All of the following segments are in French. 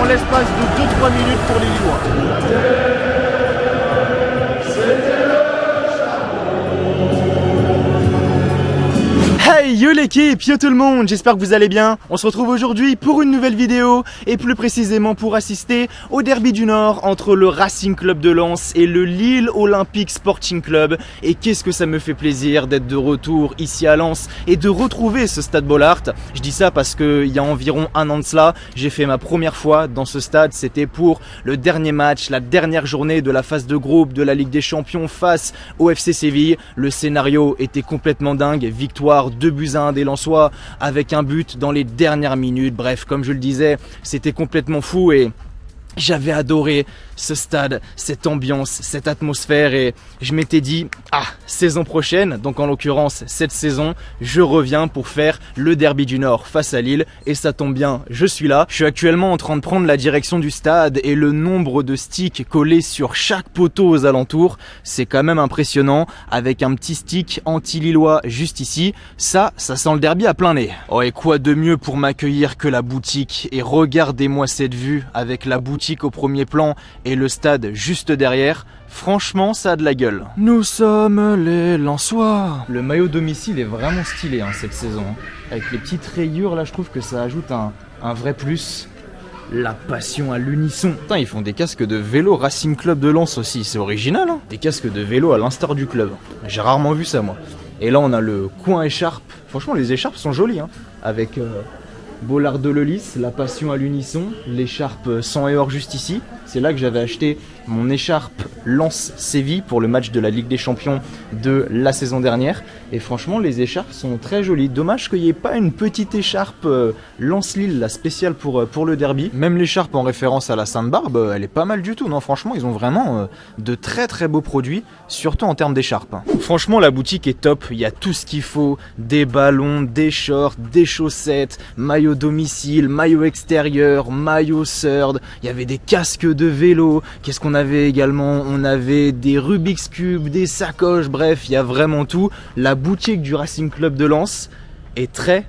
l'espace de 2-3 minutes pour les Lillois. Hey yo l'équipe, yo tout le monde, j'espère que vous allez bien. On se retrouve aujourd'hui pour une nouvelle vidéo et plus précisément pour assister au derby du Nord entre le Racing Club de Lens et le Lille Olympique Sporting Club. Et qu'est-ce que ça me fait plaisir d'être de retour ici à Lens et de retrouver ce stade Bollaert. Je dis ça parce qu'il y a environ un an de cela, j'ai fait ma première fois dans ce stade. C'était pour le dernier match, la dernière journée de la phase de groupe de la Ligue des Champions face au FC Séville. Le scénario était complètement dingue, victoire 2-1 des Lensois avec un but dans les dernières minutes. Bref, comme je le disais, c'était complètement fou et j'avais adoré ce stade, cette ambiance, cette atmosphère et je m'étais dit, saison prochaine, donc en l'occurrence cette saison, je reviens pour faire le derby du Nord face à Lille et ça tombe bien, je suis là. Je suis actuellement en train de prendre la direction du stade et le nombre de sticks collés sur chaque poteau aux alentours, c'est quand même impressionnant avec un petit stick anti-lillois juste ici. Ça sent le derby à plein nez. Oh et quoi de mieux pour m'accueillir que la boutique et regardez-moi cette vue avec la boutique au premier plan et le stade juste derrière, franchement ça a de la gueule. Nous sommes les Lensois. Le maillot domicile est vraiment stylé cette saison. Avec les petites rayures là, je trouve que ça ajoute un vrai plus. La passion à l'unisson. Putain, ils font des casques de vélo Racing Club de Lens aussi, c'est original hein. Des casques de vélo à l'instar du club. J'ai rarement vu ça moi. Et là on a le coin écharpe. Franchement les écharpes sont jolies hein. Avec Bollaert de Lellis, la passion à l'unisson, l'écharpe sang et or juste ici. C'est là que j'avais acheté mon écharpe Lens-Séville pour le match de la Ligue des Champions de la saison dernière. Et franchement, les écharpes sont très jolies. Dommage qu'il n'y ait pas une petite écharpe Lens-Lille, la spéciale pour le derby. Même l'écharpe en référence à la Sainte-Barbe, elle est pas mal du tout. Non, franchement, ils ont vraiment de très très beaux produits, surtout en termes d'écharpes. Franchement, la boutique est top. Il y a tout ce qu'il faut. Des ballons, des shorts, des chaussettes, maillot domicile, maillot extérieur, maillot third. Il y avait des casques de vélo. Qu'est-ce qu'on avait également? On avait des Rubik's Cube, des sacoches, bref, il y a vraiment tout. La boutique du Racing Club de Lens est très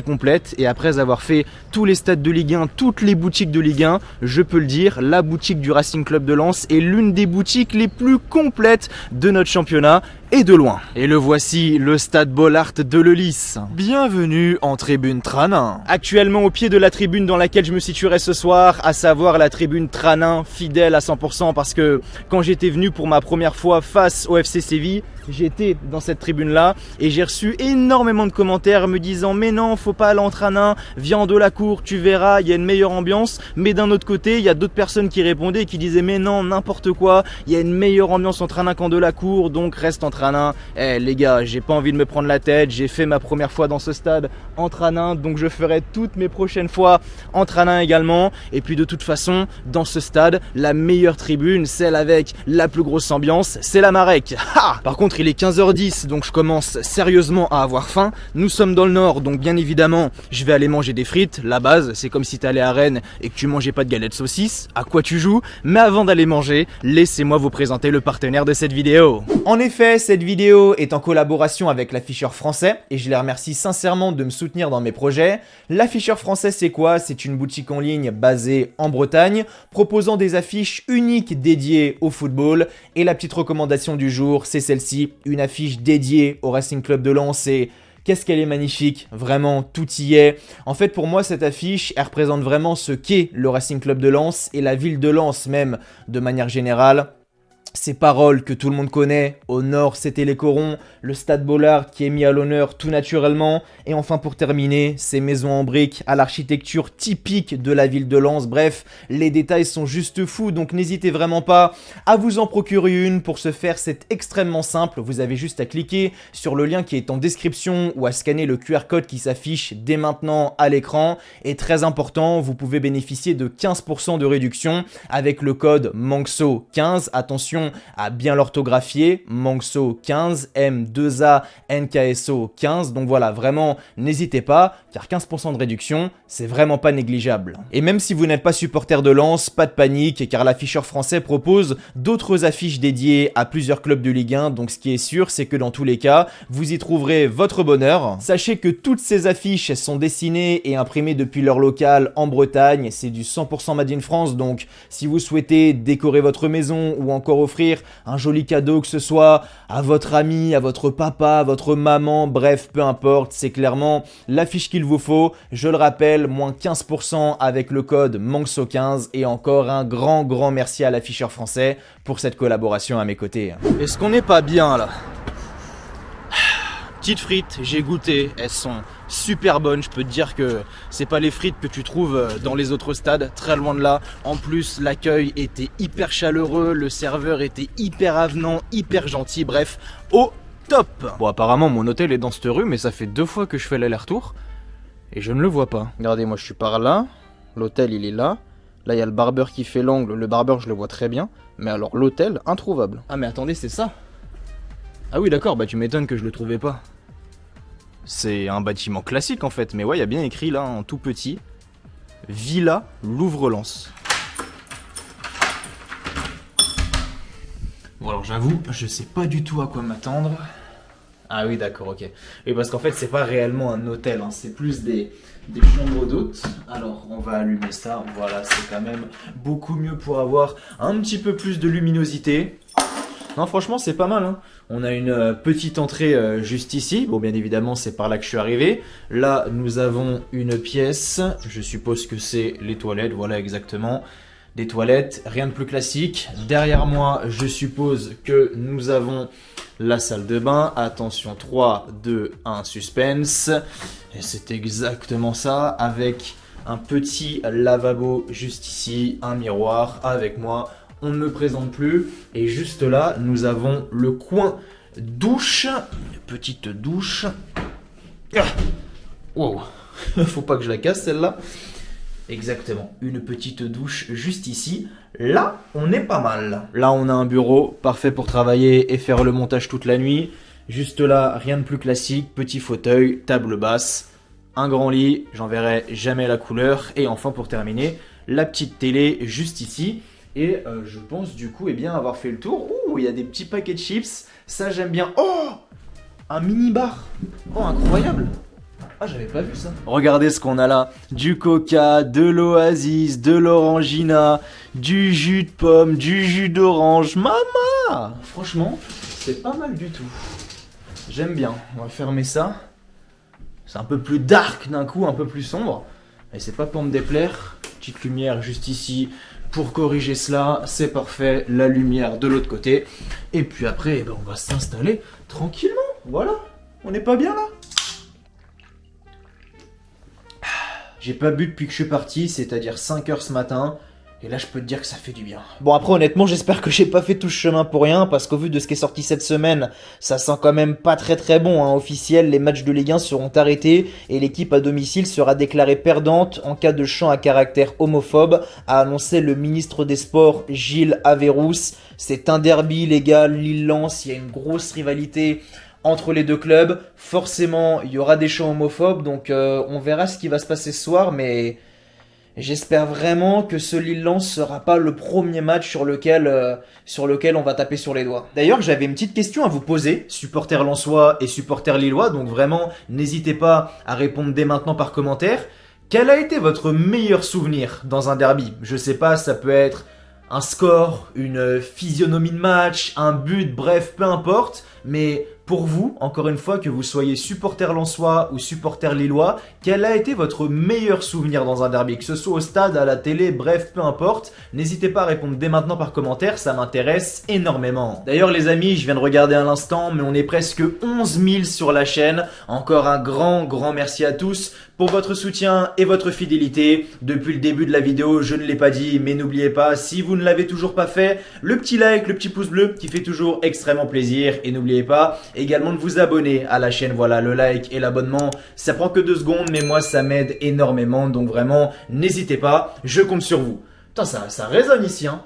complète et après avoir fait tous les stades de Ligue 1, toutes les boutiques de Ligue 1, je peux le dire, la boutique du Racing Club de Lens est l'une des boutiques les plus complètes de notre championnat et de loin. Et le voici, le stade Bollaert de Lellis. Bienvenue en tribune Tranin. Actuellement au pied de la tribune dans laquelle je me situerai ce soir, à savoir la tribune Tranin, fidèle à 100% parce que quand j'étais venu pour ma première fois face au FC Séville, j'étais dans cette tribune là et j'ai reçu énormément de commentaires me disant mais non, faut pas aller en Tranin, viens en de la cour, tu verras, il y a une meilleure ambiance. Mais d'un autre côté, il y a d'autres personnes qui répondaient et qui disaient mais non, n'importe quoi, il y a une meilleure ambiance en Tranin qu'en de la cour, donc reste en Tranin. Les gars, j'ai pas envie de me prendre la tête, j'ai fait ma première fois dans ce stade en Tranin, donc je ferai toutes mes prochaines fois en Tranin également. Et puis de toute façon, dans ce stade, la meilleure tribune, celle avec la plus grosse ambiance, c'est la Marek. Par contre, il est 15h10, donc je commence sérieusement à avoir faim. Nous sommes dans le Nord, donc bien évidemment, je vais aller manger des frites. La base, c'est comme si t'allais à Rennes et que tu mangeais pas de galettes saucisses. À quoi tu joues? Mais avant d'aller manger, laissez-moi vous présenter le partenaire de cette vidéo. En effet, cette vidéo est en collaboration avec l'afficheur français et je les remercie sincèrement de me soutenir dans mes projets. L'afficheur français, c'est quoi? C'est une boutique en ligne basée en Bretagne, proposant des affiches uniques dédiées au football. Et la petite recommandation du jour, c'est celle-ci, une affiche dédiée au Racing Club de Lens. Et qu'est-ce qu'elle est magnifique, vraiment, tout y est. En fait, pour moi, cette affiche, elle représente vraiment ce qu'est le Racing Club de Lens et la ville de Lens même, de manière générale. Ces paroles que tout le monde connaît, au nord c'était les corons, le stade Bollaert qui est mis à l'honneur tout naturellement, et enfin pour terminer, ces maisons en briques à l'architecture typique de la ville de Lens. Bref, les détails sont juste fous, donc n'hésitez vraiment pas à vous en procurer une. Pour ce faire, c'est extrêmement simple, vous avez juste à cliquer sur le lien qui est en description ou à scanner le QR code qui s'affiche dès maintenant à l'écran. Et très important, vous pouvez bénéficier de 15% de réduction avec le code MANXO15, attention, attention à bien l'orthographier, Mangso 15, M2A NKSO 15, donc voilà, vraiment, n'hésitez pas, car 15% de réduction, c'est vraiment pas négligeable. Et même si vous n'êtes pas supporter de Lens, pas de panique, car l'afficheur français propose d'autres affiches dédiées à plusieurs clubs de Ligue 1, donc ce qui est sûr, c'est que dans tous les cas, vous y trouverez votre bonheur. Sachez que toutes ces affiches sont dessinées et imprimées depuis leur local en Bretagne, c'est du 100% Made in France, donc si vous souhaitez décorer votre maison ou encore offrir un joli cadeau que ce soit à votre ami, à votre papa, à votre maman, bref, peu importe, c'est clairement l'affiche qu'il vous faut. Je le rappelle, moins 15% avec le code MANGSO15 et encore un grand merci à l'afficheur français pour cette collaboration à mes côtés. Est-ce qu'on n'est pas bien là? Petites frites, j'ai goûté, elles sont super bonnes, je peux te dire que c'est pas les frites que tu trouves dans les autres stades, très loin de là. En plus, l'accueil était hyper chaleureux, le serveur était hyper avenant, hyper gentil, bref, au top. Bon, apparemment mon hôtel est dans cette rue, mais ça fait 2 fois que je fais l'aller-retour et je ne le vois pas. Regardez, moi je suis par là, l'hôtel il est là, là il y a le barbeur qui fait l'angle, le barbeur je le vois très bien, mais alors l'hôtel, introuvable. Ah mais attendez, c'est ça? Ah oui d'accord, bah tu m'étonnes que je le trouvais pas. C'est un bâtiment classique en fait, mais ouais, il y a bien écrit là en tout petit Villa Louvre-Lens. Bon alors j'avoue, je sais pas du tout à quoi m'attendre. Ah oui d'accord, ok. Et parce qu'en fait c'est pas réellement un hôtel, hein, c'est plus des chambres d'hôtes. Alors on va allumer ça, voilà, c'est quand même beaucoup mieux pour avoir un petit peu plus de luminosité. Non franchement c'est pas mal, hein. On a une petite entrée juste ici, bon bien évidemment c'est par là que je suis arrivé. Là nous avons une pièce, je suppose que c'est les toilettes, voilà exactement. Des toilettes, rien de plus classique. Derrière moi je suppose que nous avons la salle de bain. Attention 3, 2, 1, suspense. Et c'est exactement ça, avec un petit lavabo juste ici, un miroir avec moi. On ne me présente plus. Et juste là, nous avons le coin douche. Une petite douche. Wow. Faut pas que je la casse celle-là. Exactement. Une petite douche juste ici. Là, on est pas mal. Là, on a un bureau parfait pour travailler et faire le montage toute la nuit. Juste là, rien de plus classique. Petit fauteuil, table basse, un grand lit. J'en verrai jamais la couleur. Et enfin, pour terminer, la petite télé juste ici. Et je pense du coup avoir fait le tour. Ouh, il y a des petits paquets de chips. Ça j'aime bien. Oh, un mini bar. Oh, incroyable. Ah, j'avais pas vu ça. Regardez ce qu'on a là. Du coca, de l'oasis, de l'orangina, du jus de pomme, du jus d'orange. Maman, franchement, c'est pas mal du tout. J'aime bien. On va fermer ça. C'est un peu plus dark d'un coup, un peu plus sombre. Mais c'est pas pour me déplaire. Petite lumière juste ici. Pour corriger cela, c'est parfait, la lumière de l'autre côté. Et puis après, on va s'installer tranquillement. Voilà, on n'est pas bien là. J'ai pas bu depuis que je suis parti, c'est-à-dire 5 heures ce matin. Et là, je peux te dire que ça fait du bien. Bon, après, honnêtement, j'espère que j'ai pas fait tout ce chemin pour rien, parce qu'au vu de ce qui est sorti cette semaine, ça sent quand même pas très bon, hein. Officiel, les matchs de Ligue 1 seront arrêtés et l'équipe à domicile sera déclarée perdante en cas de chant à caractère homophobe, a annoncé le ministre des Sports, Gilles Averrousse. C'est un derby, les gars, Lille-Lens, il y a une grosse rivalité entre les deux clubs. Forcément, il y aura des chants homophobes, donc on verra ce qui va se passer ce soir, mais j'espère vraiment que ce Lille-Lens sera pas le premier match sur lequel on va taper sur les doigts. D'ailleurs, j'avais une petite question à vous poser, supporters lensois et supporters lillois, donc vraiment, n'hésitez pas à répondre dès maintenant par commentaire. Quel a été votre meilleur souvenir dans un derby? Je sais pas, ça peut être un score, une physionomie de match, un but, bref, peu importe, mais pour vous, encore une fois, que vous soyez supporter lensois ou supporter lillois, quel a été votre meilleur souvenir dans un derby? Que ce soit au stade, à la télé, bref, peu importe. N'hésitez pas à répondre dès maintenant par commentaire, ça m'intéresse énormément. D'ailleurs les amis, je viens de regarder à l'instant, mais on est presque 11 000 sur la chaîne. Encore un grand merci à tous pour votre soutien et votre fidélité. Depuis le début de la vidéo, je ne l'ai pas dit, mais n'oubliez pas, si vous ne l'avez toujours pas fait, le petit like, le petit pouce bleu qui fait toujours extrêmement plaisir. Et n'oubliez pas également de vous abonner à la chaîne, voilà, le like et l'abonnement, ça prend que 2 secondes, mais moi ça m'aide énormément, donc vraiment, n'hésitez pas, je compte sur vous. Putain, ça résonne ici, hein.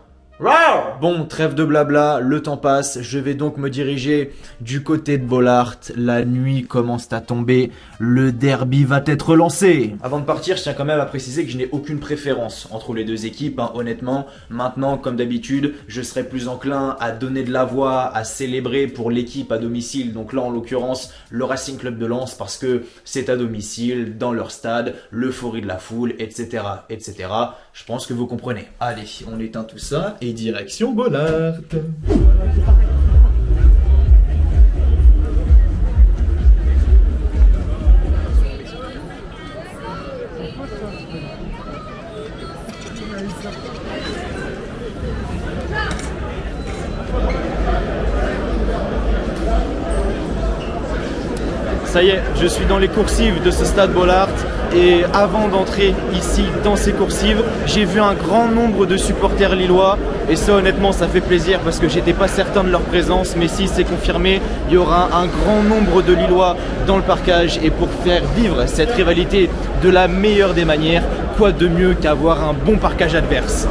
Bon, trêve de blabla, le temps passe, je vais donc me diriger du côté de Bollaert. La nuit commence à tomber, le derby va être lancé. Avant de partir, je tiens quand même à préciser que je n'ai aucune préférence entre les deux équipes, hein, honnêtement. Maintenant, comme d'habitude, je serai plus enclin à donner de la voix, à célébrer pour l'équipe à domicile. Donc là, en l'occurrence, le Racing Club de Lens, parce que c'est à domicile, dans leur stade, l'euphorie de la foule, etc., etc. Je pense que vous comprenez. Allez, on éteint tout ça et direction Bollaert. Ça y est, je suis dans les coursives de ce stade Bollaert et avant d'entrer ici dans ces coursives, j'ai vu un grand nombre de supporters lillois et ça honnêtement ça fait plaisir parce que j'étais pas certain de leur présence, mais si c'est confirmé, il y aura un grand nombre de Lillois dans le parkage et pour faire vivre cette rivalité de la meilleure des manières, quoi de mieux qu'avoir un bon parkage adverse.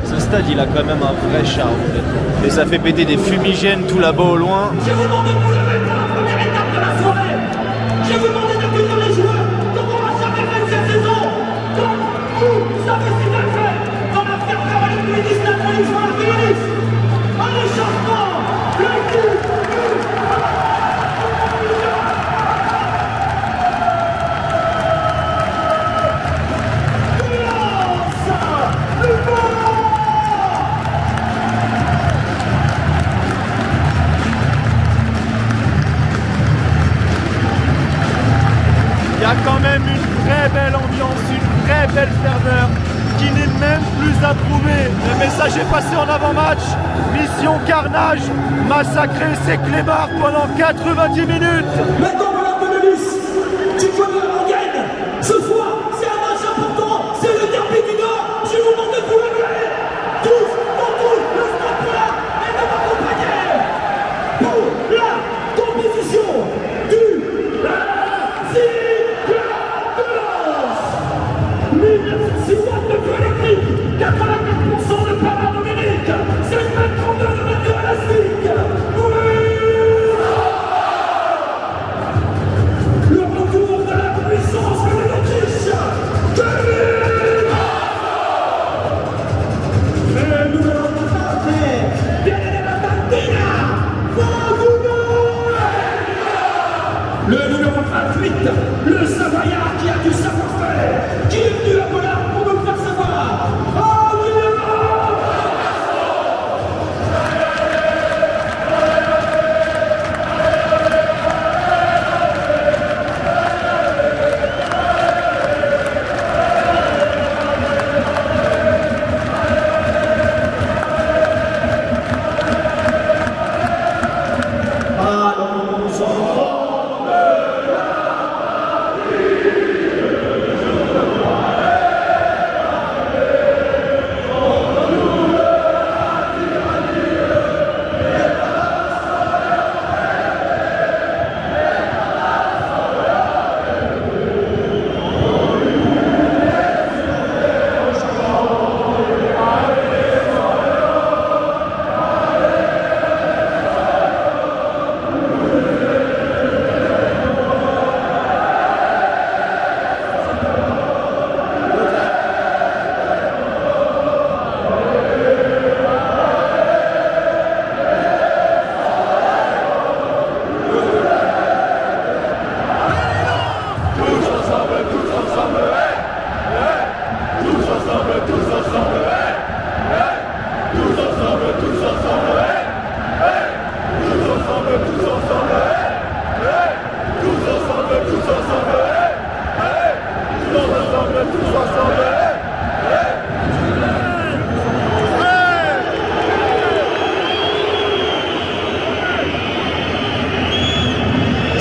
Ce stade il a quand même un vrai charme et ça fait péter des fumigènes tout là-bas au loin. Je vous demande de vous lever pour la première étape de la soirée. Je vous demande d'accueillir les joueurs comme on l'a jamais fait cette saison. Comme vous savez si bien fait dans la ferveur et le 19 pour les joueurs féministes. Un échauffement, l'équipe. Il y a quand même une vraie belle ambiance, une vraie belle ferveur qui n'est même plus à prouver. Le message est passé en avant-match. Mission carnage, massacrer ces clébards pendant 90 minutes. Maintenant, voilà de Nice. Tu connais la rengaine. Ce soir, c'est un match important. C'est le derby du Nord. Je vous demande de vous lever. Tous, dans tout, le stade là et de m'accompagner pour la compétition du Racing Club de Lens. 1906 watts de feu électrique, 84% de parade numérique, 7,32 m de mètre élastique. Le retour de la puissance de l'Autriche. Le numéro 39, Daniele Mattina. Le numéro 28, le Savoyard qui a du savoir-faire, qui est venu à Bollaert pour nous le faire savoir. Ah oui,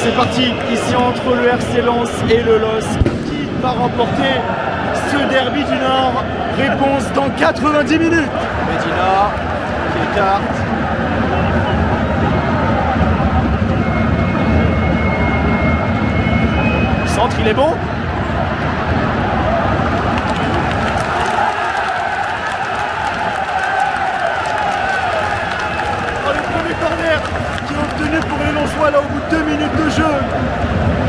C'est parti, ici entre le RC Lens et le LOSC, qui va remporter ce derby du Nord. Réponse dans 90 minutes. Medina qui écarte. Le centre, il est bon. Pour les Lensois là au bout de 2 minutes de jeu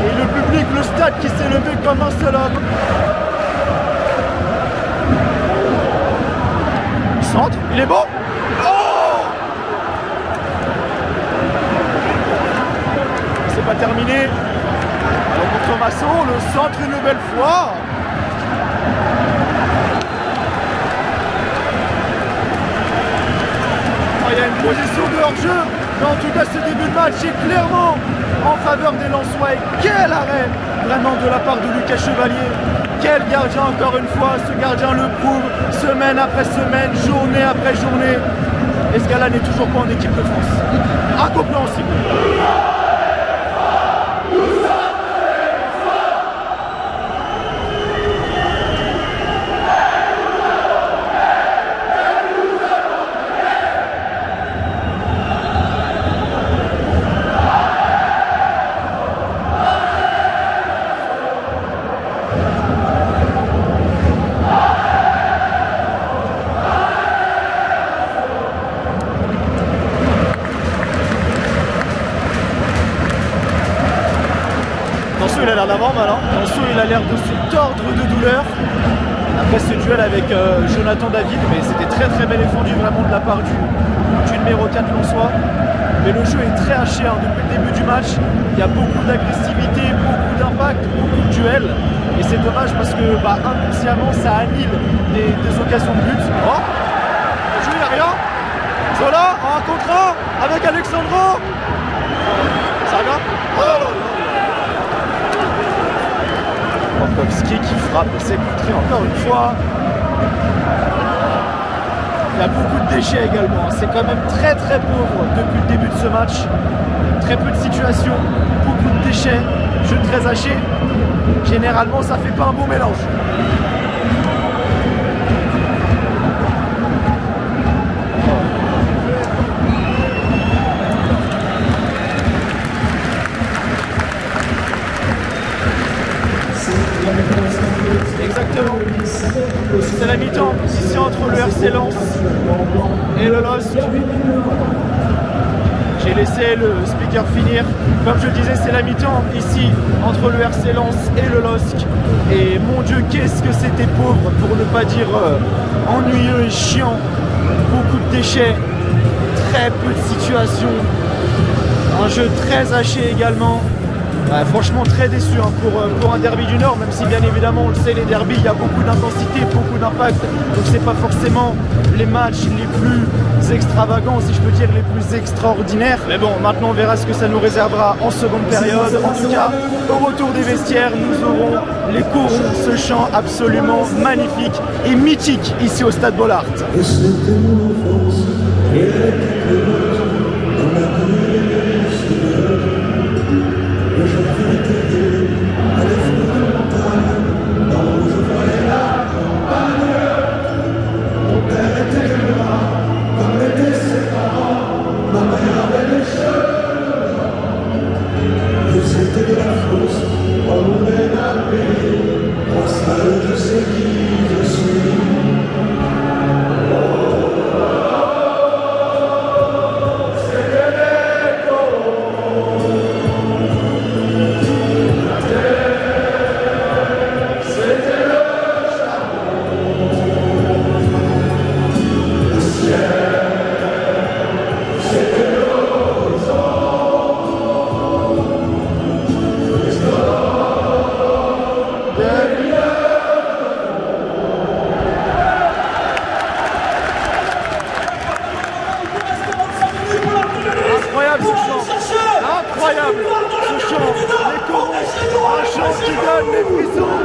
et le public, le stade qui s'est levé comme un seul homme. Centre, il est bon. Oh, c'est pas terminé. Alors pour Thomasson, le centre une nouvelle fois. Il y a une position de hors-jeu. Mais en tout cas, ce début de match est clairement en faveur des Lensois. Et quel arrêt vraiment de la part de Lucas Chevalier. Quel gardien encore une fois. Ce gardien le prouve semaine après semaine, journée après journée. Et ce gars-là n'est toujours pas en équipe de France. Incompréhensible. Il a l'air d'avoir mal, hein. Danso, il a l'air de se tordre de douleur après ce duel avec Jonathan David, mais c'était très très bien défendu vraiment de la part du numéro 4 Lensois. Mais le jeu est très haché hein, depuis le début du match. Il y a beaucoup d'agressivité, beaucoup d'impact, beaucoup de duels. Et c'est dommage parce que inconsciemment ça annule des occasions de but. Oh, le jeu, il n'y a rien. Zola en 1 contre 1 avec Alexandro. Saga. Oh, Pankowski qui frappe, c'est contré encore une fois. Il y a beaucoup de déchets également. C'est quand même très très pauvre depuis le début de ce match. Très peu de situations, beaucoup de déchets, jeu très haché. Généralement, ça fait pas un bon mélange. Exactement. C'est la mi-temps ici entre le RC Lens et le LOSC. J'ai laissé le speaker finir. Comme je le disais, c'est la mi-temps ici entre le RC Lens et le LOSC. Et mon Dieu, qu'est-ce que c'était pauvre, pour ne pas dire ennuyeux et chiant. Beaucoup de déchets, très peu de situations. Un jeu très haché également. Franchement très déçu hein, pour un derby du Nord, même si bien évidemment on le sait, les derbys il y a beaucoup d'intensité, beaucoup d'impact, donc c'est pas forcément les matchs les plus extravagants, si je peux dire les plus extraordinaires. Mais bon, maintenant on verra ce que ça nous réservera en seconde période. En tout cas, au retour des vestiaires, nous aurons les corons, ce chant absolument magnifique et mythique ici au Stade Bollaert. Incroyable ce chant, les corons, un chant qui donne les frissons.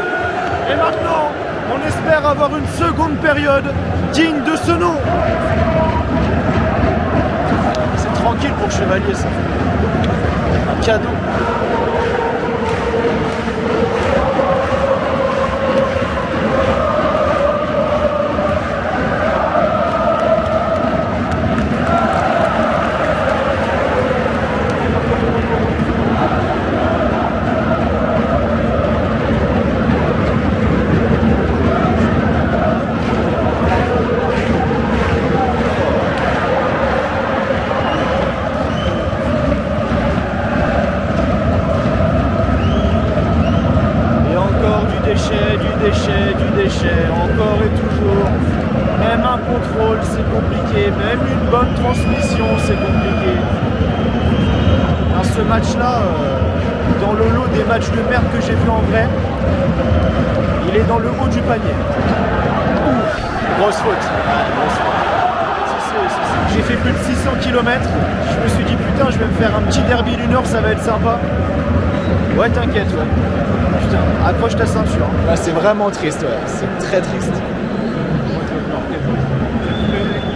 Et maintenant, on espère avoir une seconde période digne de ce nom. C'est tranquille pour Chevalier ça. Un cadeau. déchet, encore et toujours. Même un contrôle, c'est compliqué. Même une bonne transmission, c'est compliqué. Dans ce match-là, dans le lot des matchs de merde que j'ai vu en vrai, il est dans le haut du panier. Ouf, grosse faute. Ouais, grosse faute. J'ai fait plus de 600 km. Je me suis dit putain, je vais me faire un petit derby du Nord, ça va être sympa. Ouais, t'inquiète, ouais. Putain, accroche ta ceinture. Là, c'est vraiment triste, ouais. C'est très triste.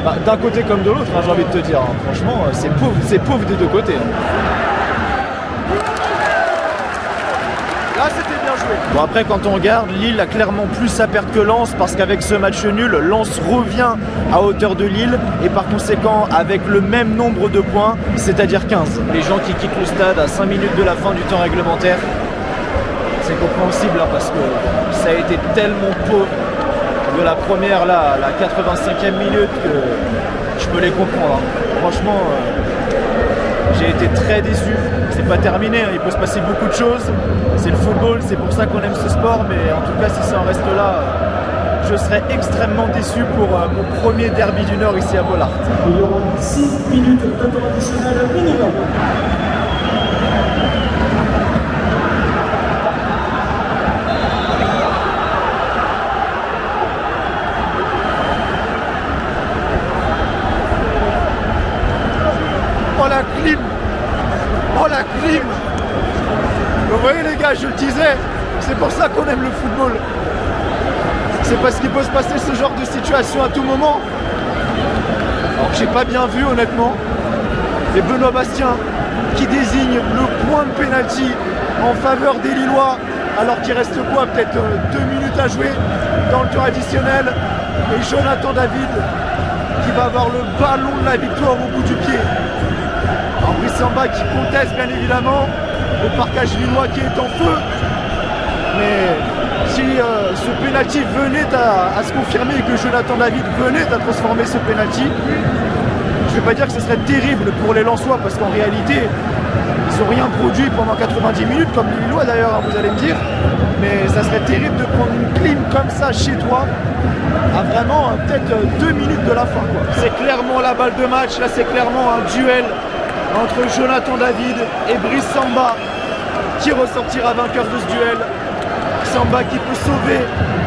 Bah, d'un côté comme de l'autre, hein, j'ai envie de te dire. Hein. Franchement, c'est pauvre des deux côtés. Hein. Là, c'était bien joué. Bon, après, quand on regarde, Lille a clairement plus à perdre que Lens parce qu'avec ce match nul, Lens revient à hauteur de Lille et par conséquent avec le même nombre de points, c'est-à-dire 15. Les gens qui quittent le stade à 5 minutes de la fin du temps réglementaire, c'est compréhensible hein, parce que ça a été tellement pauvre de la première là à la 85e minute que je peux les comprendre. Hein. Franchement, j'ai été très déçu. C'est pas terminé, hein. Il peut se passer beaucoup de choses. C'est le football, c'est pour ça qu'on aime ce sport, mais en tout cas si ça en reste là, je serais extrêmement déçu pour mon premier derby du Nord ici à Bollaert. Il y aura 6 minutes de temps additionnel minimum. Oh la clim! Oh la clim! Vous voyez les gars, je le disais, c'est pour ça qu'on aime le football. C'est parce qu'il peut se passer ce genre de situation à tout moment. Alors que j'ai pas bien vu honnêtement. Et Benoît Bastien qui désigne le point de pénalty en faveur des Lillois alors qu'il reste quoi, peut-être 2 minutes à jouer dans le tour additionnel. Et Jonathan David qui va avoir le ballon de la victoire au bout du pied. Alors Brice Samba qui conteste bien évidemment, le parquage lillois qui est en feu. Mais si ce penalty venait à se confirmer et que Jonathan David venait à transformer ce penalty, je ne vais pas dire que ce serait terrible pour les Lensois parce qu'en réalité, ils n'ont rien produit pendant 90 minutes, comme les Lillois d'ailleurs, hein, vous allez me dire. Mais ça serait terrible de prendre une clim comme ça chez toi à vraiment peut-être 2 minutes de la fin. C'est clairement la balle de match, là c'est clairement un duel entre Jonathan David et Brice Samba qui ressortira vainqueur de ce duel. Samba qui peut sauver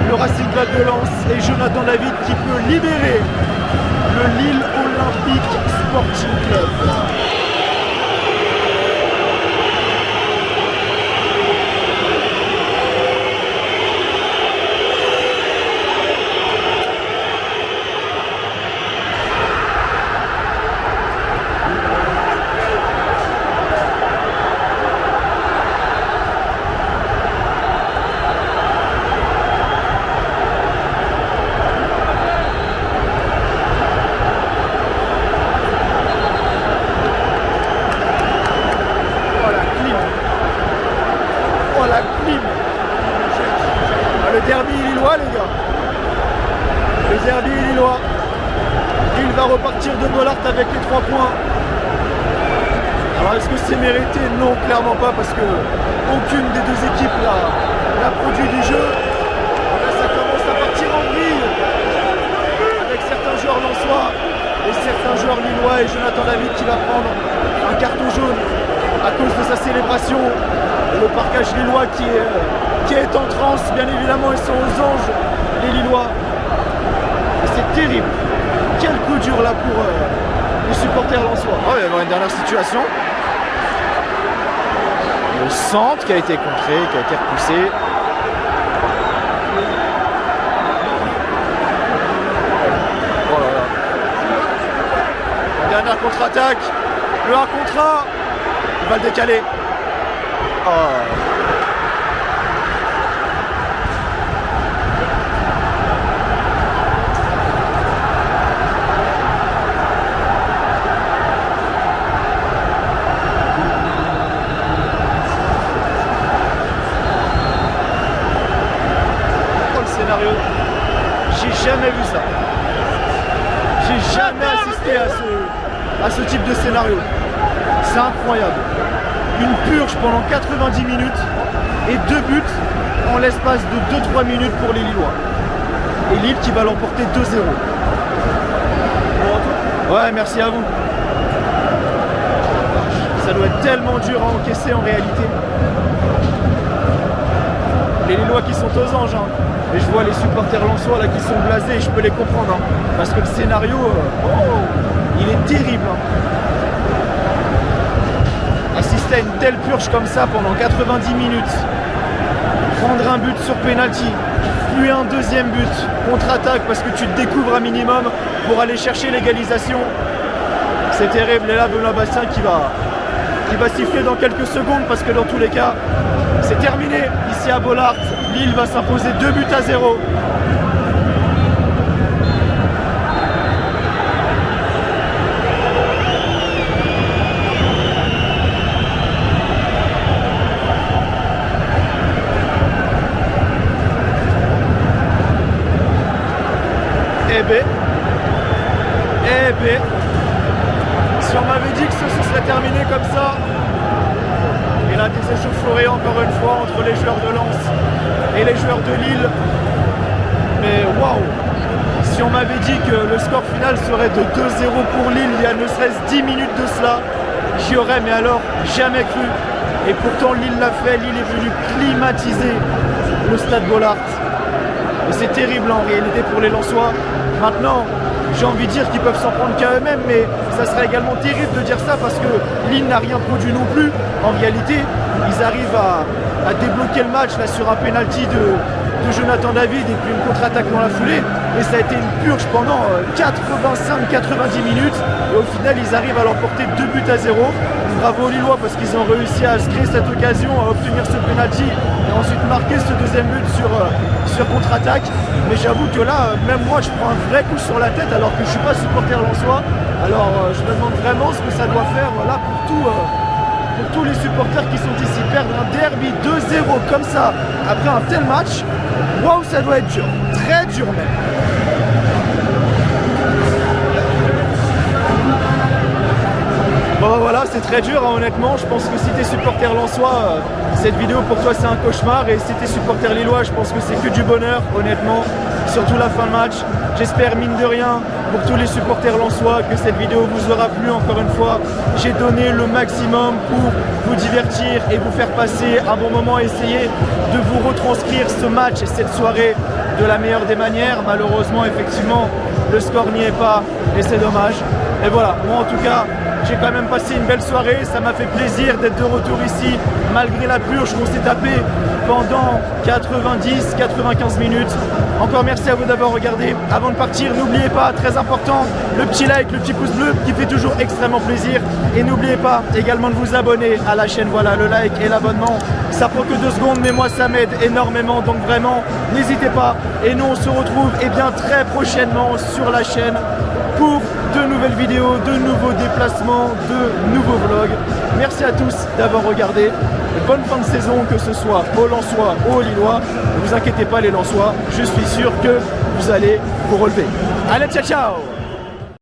le Racing Club de Lens et Jonathan David qui peut libérer le Lille Olympique Sporting Club. Le derby lillois les gars. Le derby lillois. Il va repartir de Bollaert avec les 3 points. Alors est-ce que c'est mérité? Non, clairement pas parce que aucune des deux équipes n'a produit du jeu. Là ça commence à partir en vrille avec certains joueurs lensois et certains joueurs lillois et Jonathan David qui va prendre un carton jaune à cause de sa célébration. Le parquage lillois qui est en transe, bien évidemment, ils sont aux anges, les Lillois. Et c'est terrible. Quel coup dur là pour les supporters lensois. Oh, il va y avoir une dernière situation. Le centre qui a été contré, qui a été repoussé. Oh là là. Dernière contre-attaque. Le 1 contre 1. Il va le décaler. Oh. Scénario, j'ai jamais vu ça. J'ai jamais assisté à ce type de scénario. C'est incroyable. Une purge pendant 90 minutes et 2 buts en l'espace de 2-3 minutes pour les Lillois. Et Lille qui va l'emporter 2-0. Ouais, merci à vous. Ça doit être tellement dur à encaisser en réalité. Les Lillois qui sont aux anges, hein. Et je vois les supporters lensois là qui sont blasés et je peux les comprendre, hein. Parce que le scénario, il est terrible, hein. Assister à une telle purge comme ça pendant 90 minutes, prendre un but sur penalty, puis un deuxième but, contre-attaque parce que tu te découvres un minimum pour aller chercher l'égalisation, c'est terrible. Et là Benoît Bastien qui va siffler dans quelques secondes parce que dans tous les cas c'est terminé ici à Bollaert. Lille va s'imposer 2-0. Si on m'avait dit que ce serait terminé comme ça, et là des échauffourées encore une fois entre les joueurs de Lens et les joueurs de Lille, mais waouh! Si on m'avait dit que le score final serait de 2-0 pour Lille il y a ne serait-ce 10 minutes de cela, j'y aurais mais alors jamais cru. Et pourtant Lille l'a fait, Lille est venu climatiser le stade Bollaert. Et c'est terrible en réalité pour les Lensois. Maintenant, j'ai envie de dire qu'ils peuvent s'en prendre qu'à eux-mêmes, mais ça serait également terrible de dire ça parce que Lille n'a rien produit non plus. En réalité, ils arrivent à débloquer le match là, sur un penalty de Jonathan David et puis une contre-attaque dans la foulée. Et ça a été une purge pendant 85-90 minutes. Et au final, ils arrivent à l'emporter 2-0. Bravo aux Lillois parce qu'ils ont réussi à se créer cette occasion, à obtenir ce penalty et ensuite marquer ce deuxième but sur contre-attaque. Mais j'avoue que là, même moi, je prends un vrai coup sur la tête alors que je ne suis pas supporter lensois. Alors je me demande vraiment ce que ça doit faire voilà, pour tous les supporters qui sont ici. Perdre un derby 2-0 comme ça après un tel match, waouh, ça doit être dur, très dur même. Bon voilà, c'est très dur hein, honnêtement. Je pense que si t'es supporter lensois, cette vidéo pour toi c'est un cauchemar. Et si t'es supporter lillois, je pense que c'est que du bonheur honnêtement. Surtout la fin de match. J'espère mine de rien pour tous les supporters lensois que cette vidéo vous aura plu encore une fois. J'ai donné le maximum pour vous divertir et vous faire passer un bon moment. Essayer de vous retranscrire ce match et cette soirée de la meilleure des manières. Malheureusement effectivement le score n'y est pas et c'est dommage. Et voilà, moi en tout cas j'ai quand même passé une belle soirée, ça m'a fait plaisir d'être de retour ici, malgré la purge qu'on s'est tapé pendant 90-95 minutes. Encore merci à vous d'avoir regardé. Avant de partir, n'oubliez pas, très important, le petit like, le petit pouce bleu qui fait toujours extrêmement plaisir. Et n'oubliez pas également de vous abonner à la chaîne, voilà, le like et l'abonnement. Ça prend que 2 secondes, mais moi ça m'aide énormément, donc vraiment, n'hésitez pas. Et nous on se retrouve bien très prochainement sur la chaîne pour de nouvelles vidéos, de nouveaux déplacements, de nouveaux vlogs. Merci à tous d'avoir regardé. Bonne fin de saison, que ce soit aux Lensois ou aux Lillois. Ne vous inquiétez pas les Lensois, je suis sûr que vous allez vous relever. Allez, ciao ciao!